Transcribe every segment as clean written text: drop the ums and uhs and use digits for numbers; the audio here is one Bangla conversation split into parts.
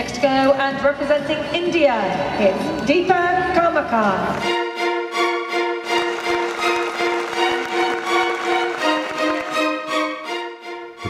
Next to go and representing India, it's Deepa Karmakar.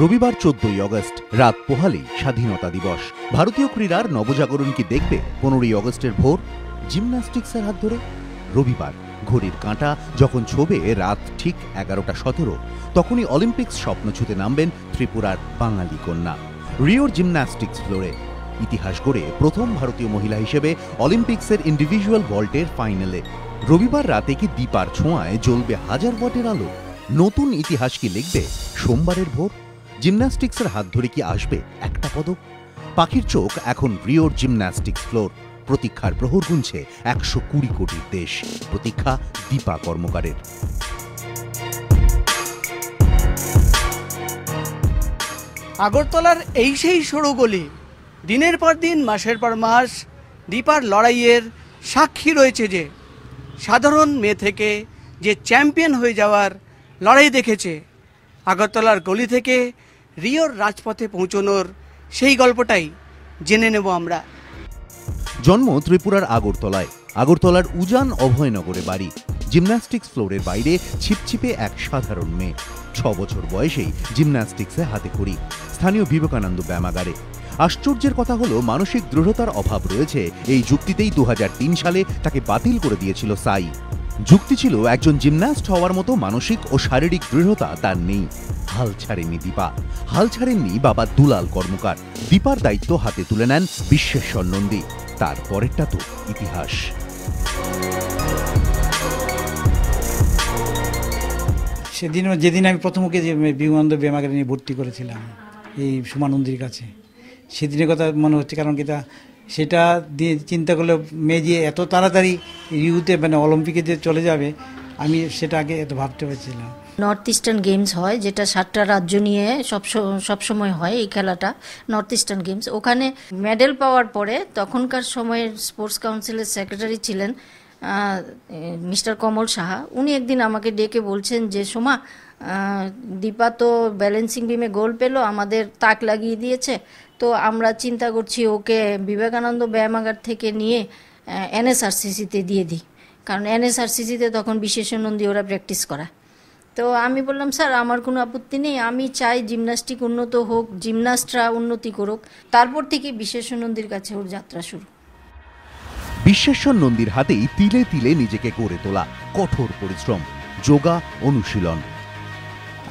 রবিবার 14ই আগস্ট রাত পোহালেই স্বাধীনতা দিবস। ভারতীয় ক্রীড়ার নবজাগরণ কি দেখবে 15ই আগস্টের ভোর জিমন্যাস্টিক্সের হাত ধরে? রবিবার ঘড়ির কাঁটা যখন ছোবে রাত ঠিক 11:17, তখনই অলিম্পিক্স স্বপ্ন ছুঁতে নামবেন ত্রিপুরার বাঙালি কন্যা। রিওর জিমন্যাস্টিক্স ফ্লোরে ইতিহাস গড়ে প্রথম ভারতীয় মহিলা হিসেবে অলিম্পিক্সের ইন্ডিভিজুয়াল ভল্টের ফাইনালে রবিবার রাতে কি দীপার ছোঁয়ায় জ্বলবে 1000 ওয়াটের আলো? নতুন ইতিহাস কি লিখবে সোমবারের ভোর? জিমন্যাস্টিক্সের হাত ধরে কি আসবে একটা পদক? পাখির চোখ এখন রিওর জিমন্যাস্টিক্স ফ্লোর। প্রতীক্ষার প্রহর গুনছে 120 কোটির দেশ। প্রতীক্ষা দীপা কর্মকারের। আগরতলার এই সেই সরু গলি, দিনের পর দিন মাসের পর মাস দীপার লড়াইয়ের সাক্ষী রয়েছে। যে সাধারণ মেয়ে থেকে যে চ্যাম্পিয়ন হয়ে যাওয়ার লড়াই দেখেছে, আগরতলার গলি থেকে রিওর রাজপথে পৌঁছনোর সেই গল্পটাই জেনে নেব আমরা। জন্ম ত্রিপুরার আগরতলায়। আগরতলার উজান অভয়নগরে বাড়ি। জিমন্যাস্টিক্স ফ্লোরের বাইরে ছিপছিপে এক সাধারণ মেয়ে। 6 বছর বয়সেই জিমন্যাস্টিক্সে হাতে খড়ি, স্থানীয় বিবেকানন্দ ব্যায়ামাগারে। আশ্চর্যের কথা হলো মানসিক দৃঢ়তার অভাব রয়েছে এই যুক্তিতেই 2003 সালে তাকে বাতিল করে দিয়েছিল সাই। যুক্তি ছিল একজন জিমন্যাস্ট হওয়ার মতো মানসিক ও শারীরিক দৃঢ়তা তার নেই। হাল ছাড়েননি দীপা, হাল ছাড়েননি বাবা দুলাল কর্মকার। দীপার দায়িত্ব হাতে তুলে নেন বিশ্বেশ্বর নন্দী। তার পরেরটা তো ইতিহাস। যেদিন আমি প্রথম ওকে বিবেকানন্দ ব্যায়ামাগারে নিয়ে ভর্তি করেছিলাম এই সুমা নন্দীর কাছে, সেদিনের কথা মনে হচ্ছে। কারণ কি সেটা দিয়ে চিন্তা করলে মেয়ে যে এত তাড়াতাড়ি রিউতে মানে অলিম্পিকে যে চলে যাবে, আমি সেটা আগে এত ভাবতে পারছিলাম। নর্থ ইস্টার্ন গেমস হয়, যেটা 7টা রাজ্য নিয়ে সবসময় হয় এই খেলাটা, নর্থ ইস্টার্ন গেমস। ওখানে মেডেল পাওয়ার পরে তখনকার সময়ের স্পোর্টস কাউন্সিলের সেক্রেটারি ছিলেন মিস্টার কমল সাহা। উনি একদিন আমাকে ডেকে বলছেন যে সোমা, দীপা তো ব্যালেন্সিং বিমে গোল্ড পেলো, আমাদের তাক লাগিয়ে দিয়েছে, তো আমরা চিন্তা করছি ওকে বিবেকানন্দ ব্যায়ামাগার থেকে নিয়ে এনএসআরসিসিতে দিয়ে দিই, কারণ এনএসআরসিসিতে তখন বিশেষণ নন্দী ওরা প্র্যাকটিস করা। তো আমি বললাম স্যার আমার কোনো আপত্তি নেই, আমি চাই জিমন্যাস্টিক উন্নত হোক, জিমন্যাস্টরা উন্নতি করুক। তারপর থেকে বিশেষণ নন্দীর কাছে ওর যাত্রা শুরু। বিশ্বেশ্বর নন্দীর হাতেই তিলে তিলে নিজেকে গড়ে তোলা, কঠোর পরিশ্রম, যোগা, অনুশীলন।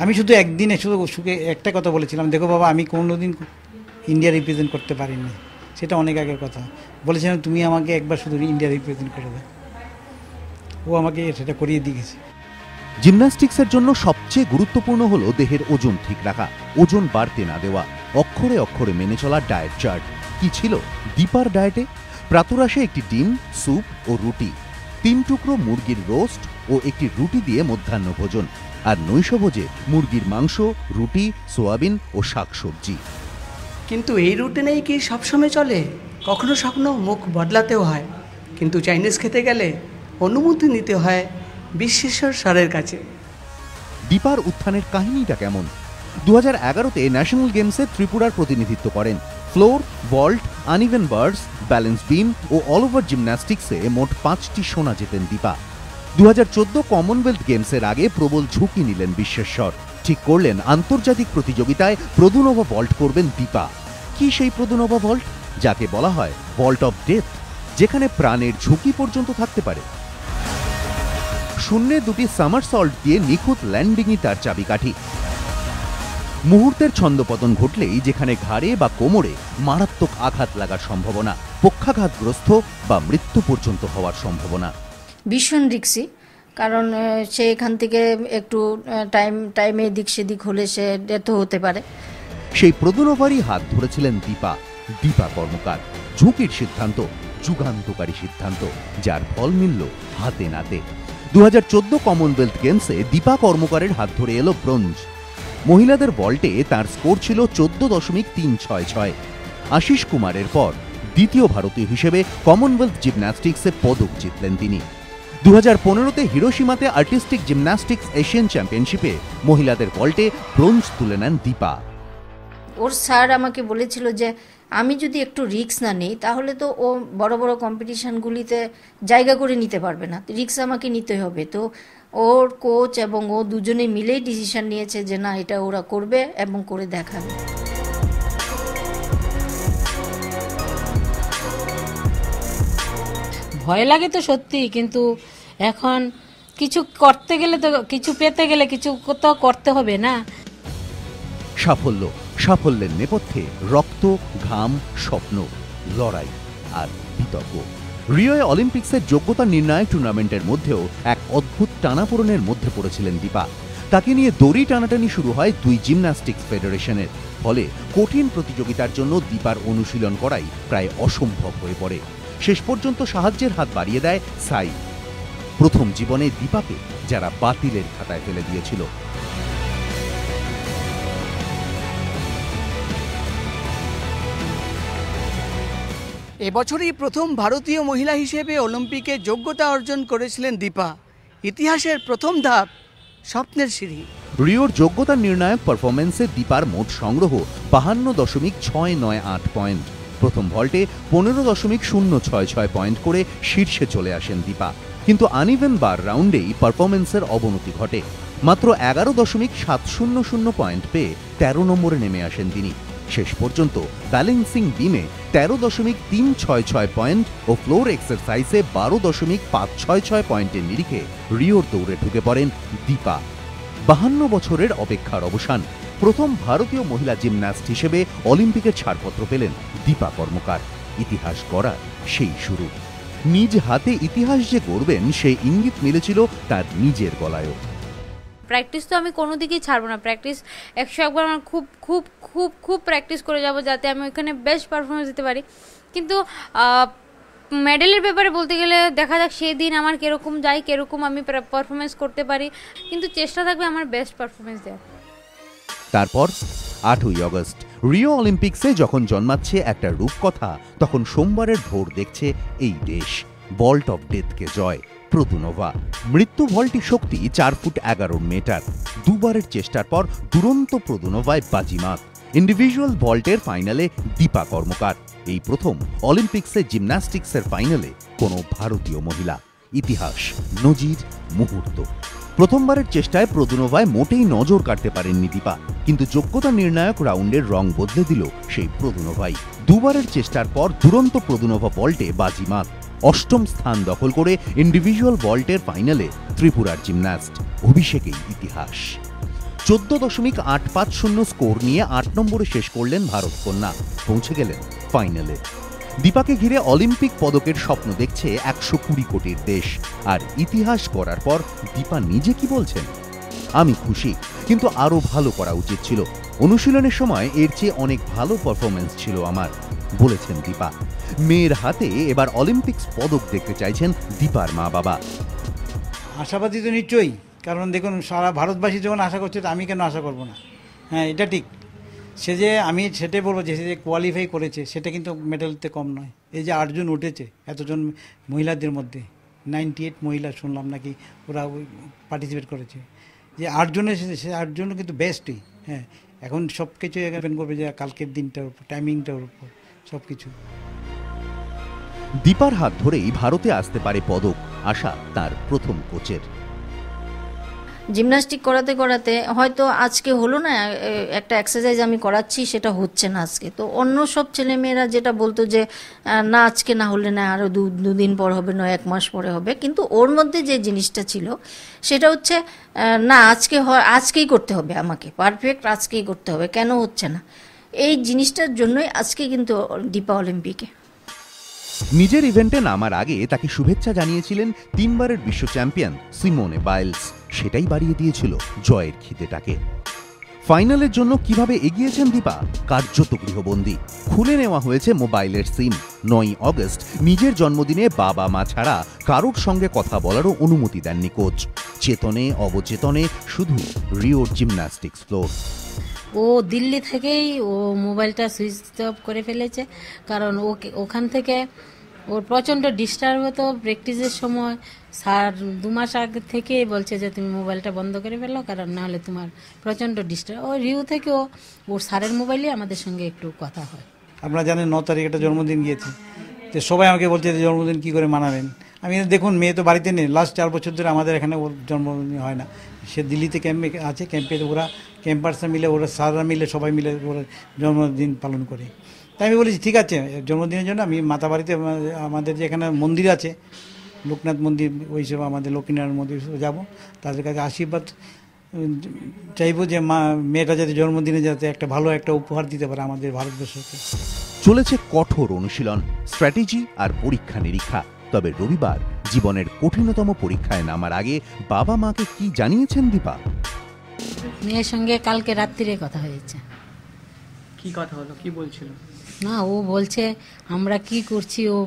আমি শুধু একদিনে সুখে একটা কথা বলেছিলাম, দেখো বাবা আমি কোনোদিন ইন্ডিয়া রিপ্রেজেন্ট করতে পারিনি, সেটা অনেক আগের কথা। বলেছিলাম তুমি আমাকে একবার শুধু ইন্ডিয়া রিপ্রেজেন্ট করে দাও। ও আমাকে সেটা করিয়ে দিয়েছে। জিমন্যাস্টিক্সের জন্য সবচেয়ে গুরুত্বপূর্ণ হলো দেহের ওজন ঠিক রাখা, ওজন বাড়তে না দেওয়া, অক্ষরে অক্ষরে মেনে চলা ডায়েট চার্ট। কি ছিল দীপার ডায়েটে? প্রাতরাশে একটি ডিম, স্যুপ ও রুটি, 3 টুকরো মুরগির রোস্ট ও একটি রুটি দিয়ে মধ্যাহ্ন ভোজন, আর নৈশভোজে মুরগির মাংস, রুটি, সোয়াবিন ও শাকসবজি। কিন্তু এই রুটিনেই কি সবসময় চলে? কখনো কখনো মুখ বদলাতেও হয়। কিন্তু চাইনিজ খেতে গেলে অনুমতি নিতে হয় বিশ্বেশ্বর স্যারের কাছে। দীপার উত্থানের কাহিনীটা কেমন? 2011-তে ন্যাশনাল গেমসে ত্রিপুরার প্রতিনিধিত্ব করেন। Floor, vault, uneven bars, balance beam ও অল ওভার জিমন্যাস্টিক্সে মোট 5টি সোনা জেতেন দীপা। 2014 কমনওয়েলথ গেমসের আগে প্রবল ঝুঁকি নিলেন বিশ্বেশ্বর। ঠিক করলেন আন্তর্জাতিক প্রতিযোগিতায় প্রদুনভা ভল্ট করবেন দীপা। কি সেই প্রদুনভা ভল্ট, যাকে বলা হয় ভল্ট অফ ডেথ, যেখানে প্রাণের ঝুঁকি পর্যন্ত থাকতে পারে? শূন্যে 2টি সামারসল্ট দিয়ে নিখুঁত ল্যান্ডিংই তার চাবিকাঠি। মুহূর্তের ছন্দপতন ঘটলেই যেখানে ঘাড়ে বা কোমরে মারাত্মক আঘাত লাগার সম্ভাবনা, পক্ষাঘাতগ্রস্ত বা মৃত্যু পর্যন্ত হওয়ার সম্ভাবনা। ভীষণ রিস্কি, কারণ সে এখান থেকে একটু টাইমে এদিক সেদিক হলে সে ডেথও হতে পারে। সেই প্রদুনভারই হাত ধরেছিলেন দীপা কর্মকার। ঝুঁকির সিদ্ধান্ত, যুগান্তকারী সিদ্ধান্ত, যার ফল মিলল হাতে নাতে। 2014 কমনওয়েলথ গেমসে দীপা কর্মকারের হাত ধরে এলো ব্রোঞ্জ। মহিলাদের ভল্টে তার স্কোর ছিল 14.366। আশিস কুমারের পর দ্বিতীয় ভারতীয় হিসেবে কমনওয়েলথ জিমন্যাস্টিক্সে পদক জিতলেন তিনি। 2015-তে হিরোশিমাতে আর্টিস্টিক জিমন্যাস্টিক্স এশিয়ান চ্যাম্পিয়নশিপে মহিলাদের ভল্টে ব্রোঞ্জ তুলে নেন দীপা। ওর স্যার আমাকে বলেছিল যে আমি যদি একটু রিস্ক না নিই তাহলে তো ও বড় বড় কম্পিটিশানগুলিতে জায়গা করে নিতে পারবে না, রিস্ক আমাকে নিতে হবে। তো ওর কোচ এবং ও দুজনে মিলেই ডিসিশন নিয়েছে যে না, এটা ওরা করবে এবং করে দেখাবে। ভয় লাগে তো সত্যি, কিন্তু এখন কিছু করতে গেলে তো, কিছু পেতে গেলে কিছু তো করতে হবে না। সাফল্যের নেপথ্যে রক্ত, ঘাম, স্বপ্ন, লড়াই আর বিতর্ক। রিওয়ে অলিম্পিক্সের যোগ্যতা নির্ণায়ক টুর্নামেন্টের মধ্যেও এক অদ্ভুত টানাপোড়েনের মধ্যে পড়েছিলেন দীপা। তাকে নিয়ে দড়ি টানাটানি শুরু হয় দুই জিমন্যাস্টিক্স ফেডারেশনের। ফলে কঠিন প্রতিযোগিতার জন্য দীপার অনুশীলন করাই প্রায় অসম্ভব হয়ে পড়ে। শেষ পর্যন্ত সাহায্যের হাত বাড়িয়ে দেয় সাই। প্রথম জীবনে দীপাকে যারা বাতিলের খাতায় ফেলে দিয়েছিল। এবছরই প্রথম ভারতীয় মহিলা হিসেবে অলিম্পিকে যোগ্যতা অর্জন করেছিলেন দীপা। ইতিহাসের প্রথম ধাপ স্বপ্নের সিঁড়ি। রিওর যোগ্যতা নির্ণায়ক পারফরমেন্সে দীপার মোট সংগ্রহ 52.698 পয়েন্ট। প্রথম ভল্টে 15.066 পয়েন্ট করে শীর্ষে চলে আসেন দীপা। কিন্তু আনইভেন বার রাউন্ডেই পারফরমেন্সের অবনতি ঘটে। মাত্র 11.700 পয়েন্ট পেয়ে 13 নম্বরে নেমে আসেন তিনি। শেষ পর্যন্ত ব্যালেন্সিং বিমে 13.366 পয়েন্ট ও ফ্লোর এক্সারসাইজে 12.566 পয়েন্টের নিরিখে রিওর দৌড়ে ঢুকে পড়েন দীপা। 52 বছরের অপেক্ষার অবসান। প্রথম ভারতীয় মহিলা জিমন্যাস্ট হিসেবে অলিম্পিকের ছাড়পত্র পেলেন দীপা কর্মকার। ইতিহাস গড়ার সেই শুরু। নিজ হাতে ইতিহাস যে গড়বেন সেই ইঙ্গিত মিলেছিল তার নিজের গলায়ও। প্র্যাকটিস তো আমি কোনো দিকেই ছাড়বো না। প্র্যাকটিস 101 আমার খুব খুব খুব খুব প্র্যাকটিস করে যাব যাতে আমি ওইখানে বেস্ট পারফরমেন্স দিতে পারি। কিন্তু মেডেলের ব্যাপারে বলতে গেলে দেখা যাক সেই দিন আমার কীরকম যাই, কীরকম আমি পারফরমেন্স করতে পারি, কিন্তু চেষ্টা থাকবে আমার বেস্ট পারফরমেন্স দেওয়ার। তারপর 8ই আগস্ট রিও অলিম্পিক্সে যখন জন্মাচ্ছে একটা রূপকথা, তখন সোমবারের ভোর দেখছে এই দেশ। ভল্ট অফ ডেথকে জয় প্রদুনোভা। মৃত্যু ভল্টি শক্তি 4 ফুট 11 মিটার। দুবারের চেষ্টার পর দুরন্ত প্রদুনোভায় বাজিমাত। ইন্ডিভিজুয়াল ভল্টের ফাইনালে দীপা কর্মকার। এই প্রথম অলিম্পিক্সে জিমন্যাস্টিক্সের ফাইনালে কোনো ভারতীয় মহিলা। ইতিহাস, নজির, মুহূর্ত। প্রথমবারের চেষ্টায় প্রদুনোভায় মোটেই নজর কাটতে পারেননি দীপা, কিন্তু যোগ্যতা নির্ণায়ক রাউন্ডের রং বদলে দিল সেই প্রদুনোভাই। দুবারের চেষ্টার পর দুরন্ত প্রদুনোভা ভল্টে বাজিমাত। 8ম স্থান দখল করে ইন্ডিভিজুয়াল ভল্টের ফাইনালে ত্রিপুরার জিমন্যাস্ট। অভিষেকেই ইতিহাস। 14.850 স্কোর নিয়ে 8 নম্বরে শেষ করলেন ভারত কন্যা। পৌঁছে গেলেন ফাইনালে। দীপাকে ঘিরে অলিম্পিক পদকের স্বপ্ন দেখছে 120 কোটির দেশ। আর ইতিহাস করার পর দীপা নিজে কি বলছেন? আমি খুশি, কিন্তু আরো ভালো করা উচিত ছিল। অনুশীলনের সময় এর চেয়ে অনেক ভালো পারফরমেন্স ছিল আমার, বলেছেন দীপা। মেয়ের হাতে এবার অলিম্পিক্স পদক দেখতে চাইছেন দীপার মা বাবা। আশাবাদী তো নিশ্চয়ই, কারণ দেখুন সারা ভারতবাসী যখন আশা করছে তো আমি কেন আশা করব না? হ্যাঁ, এটা ঠিক। সে যে আমি সেটাই বলবো যে সে যে কোয়ালিফাই করেছে সেটা কিন্তু মেডেলতে কম নয়। এই যে 8 জন উঠেছে এতজন মহিলাদের মধ্যে, 98 মহিলা শুনলাম নাকি ওরা পার্টিসিপেট করেছে। যে 8 জন এসেছে সে 8 জন কিন্তু বেস্টই। হ্যাঁ, এখন সব কিছু ডিপেন্ড করবে যে কালকের দিনটার উপর, টাইমিংটার উপর, সব কিছু। দীপার হাত ধরেই ভারতে আসতে পারে পদক, আশা তার প্রথম কোচের। জিমন্যাস্টিক করাতে করাতে হয়তো আজকে হলো না, একটা এক্সারসাইজ আমি করাচ্ছি সেটা হচ্ছে না আজকে, তো অন্য সব ছেলেমেয়েরা যেটা বলতো যে না আজকে না হলে না আরও দুদিন পর হবে, নয় 1 মাস পরে হবে, কিন্তু ওর মধ্যে যে জিনিসটা ছিল সেটা হচ্ছে না আজকেই করতে হবে, আমাকে পারফেক্ট আজকেই করতে হবে, কেন হচ্ছে না? এই জিনিসটার জন্যই আজকে কিন্তু দীপা অলিম্পিকে। নিজের ইভেন্টে নামার আগে তাকে শুভেচ্ছা জানিয়েছিলেন 3 বারের বিশ্ব চ্যাম্পিয়ন সিমোনে বাইলস। সেটাই বাড়িয়ে দিয়েছিল জয়ের খিদেটাকে। ফাইনালের জন্য কিভাবে এগিয়েছেন দীপা? কার্যত গৃহবন্দী। খুলে নেওয়া হয়েছে মোবাইলের সিম। 9ই আগস্ট নিজের জন্মদিনে বাবা মা ছাড়া কারোর সঙ্গে কথা বলারও অনুমতি দেননি কোচ। চেতনে অবচেতনে শুধু রিওর জিমন্যাস্টিক্স ফ্লোর। ও দিল্লি থেকেই ও মোবাইলটা সুইচ অফ করে ফেলেছে, কারণ ওখান থেকে ওর প্রচণ্ড ডিস্টার্ব হতো প্র্যাকটিসের সময়। স্যার 2 মাস আগে থেকে বলছে যে তুমি মোবাইলটা বন্ধ করে ফেলো, কারণ নাহলে তোমার প্রচণ্ড ডিস্টার্ব। ও রিউ থেকেও ওর স্যারের মোবাইলে আমাদের সঙ্গে একটু কথা হয়। আপনারা জানেন 9 তারিখ একটা জন্মদিন গিয়েছে, তো সবাই আমাকে বলছে যে জন্মদিন কী করে মানাবেন। আমি দেখুন মেয়ে তো বাড়িতে নেই, লাস্ট 4 বছর ধরে আমাদের এখানে ওর জন্মদিন হয় না। সে দিল্লিতে ক্যাম্পে আছে, ক্যাম্পে ওরা ক্যাম্পার্সরা মিলে, ওরা স্যাররা মিলে, সবাই মিলে ওরা জন্মদিন পালন করে। তাই আমি বলেছি ঠিক আছে, জন্মদিনের জন্য আমি মাতা বাড়িতে আমাদের যে এখানে মন্দির আছে লোকনাথ মন্দির, ওই সব আমাদের লক্ষ্মীনারায়ণ মন্দির যাব, তাদের কাছে আশীর্বাদ চাইবো যে মেয়েটা যাতে জন্মদিনে যাতে একটা ভালো একটা উপহার দিতে পারে আমাদের ভারতবর্ষকে। চলেছে কঠোর অনুশীলন, স্ট্র্যাটেজি আর পরীক্ষা নিরীক্ষা। তবে রবিবার জীবনের কঠিনতম পরীক্ষায় নামার আগে বাবা মাকে কি জানিয়েছেন দীপা? মেয়ের সঙ্গে কালকে রাত্রিরে কথা হয়েছে। কি কথা হলো, কি বলছিল? না, ও বলছে আমরা কি করছি, ও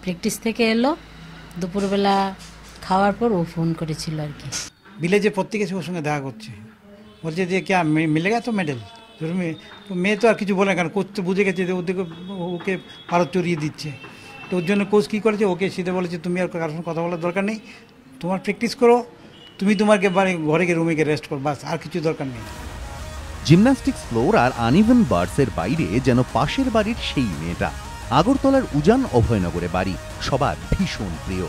প্র্যাকটিস থেকে এলো, দুপুরবেলা খাওয়ার পর ও ফোন করেছিল আর কি। ভিলেজে প্রত্যেকে ওর সঙ্গে দেখা করছে, বলছে যে কে মিলে গেছে মেডেল। তো মেয়ে তো আর কিছু বলে না, কারণ কোচ তো বুঝে গেছে যে ওকে ভারত চড়িয়ে দিচ্ছে। তো ওর জন্য কোচ কী করেছে, ওকে সিধে বলেছে তুমি আর কারোর সঙ্গে কথা বলার দরকার নেই, তোমার প্র্যাকটিস করো, তুমি তোমার ঘরে গিয়ে রুমে গিয়ে রেস্ট করো, বাস, আর কিছু দরকার নেই। জিমন্যাস্টিক্স ফ্লোর আর আনইভেন বার্সের বাইরে যেন পাশের বাড়ির সেই মেয়েটা। আগরতলার উজান অভয়নগরে বাড়ি, সবার ভীষণ প্রিয়।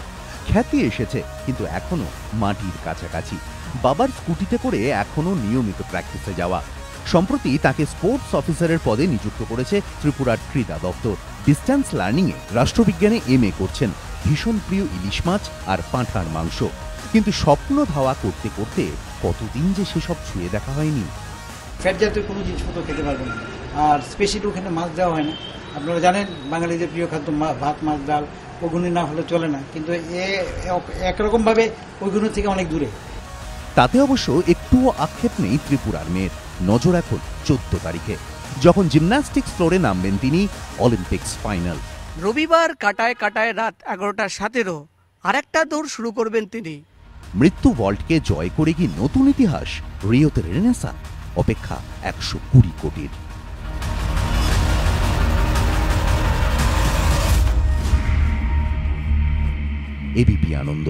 খ্যাতি এসেছে কিন্তু এখনো মাটির কাছাকাছি। বাবার স্কুটিতে করে এখনো নিয়মিত প্র্যাকটিসে যাওয়া। সম্প্রতি তাকে স্পোর্টস অফিসারের পদে নিযুক্ত করেছে ত্রিপুরার ক্রীড়া দপ্তর। ডিস্ট্যান্স লার্নিংয়ে রাষ্ট্রবিজ্ঞানে MA করছেন। ভীষণ প্রিয় ইলিশ মাছ আর পাঁঠার মাংস। কিন্তু স্বপ্ন ধাওয়া করতে করতে কতদিন যে সেসব ছুঁয়ে দেখা হয়নি। ফ্যাট জাতীয় কোনো জিনিসপত্র খেতে পারবেন না, আর স্পেশালি ওখানে মাছ দেওয়া হয় না। আপনারা জানেন বাঙালিদের প্রিয় খাদ্য ভাত, মাছ, ডাল, ওগুলো না হলে চলে না, কিন্তু একরকমভাবে ওইগুলো থেকে অনেক দূরে। তাতে অবশ্য একটুও আক্ষেপ নেই ত্রিপুরার মেয়ের। নজর এখন 14 তারিখে, যখন জিমন্যাস্টিক্স ফ্লোরে নামবেন তিনি অলিম্পিক্স ফাইনাল। রবিবার কাটায় কাটায় রাত 11:17 আরেকটা দৌড় শুরু করবেন তিনি। মৃত্যু ভল্টকে জয় করে কি নতুন ইতিহাস? রিওতে রেনেসা? অপেক্ষা 120 কোটির। এবিপি আনন্দ।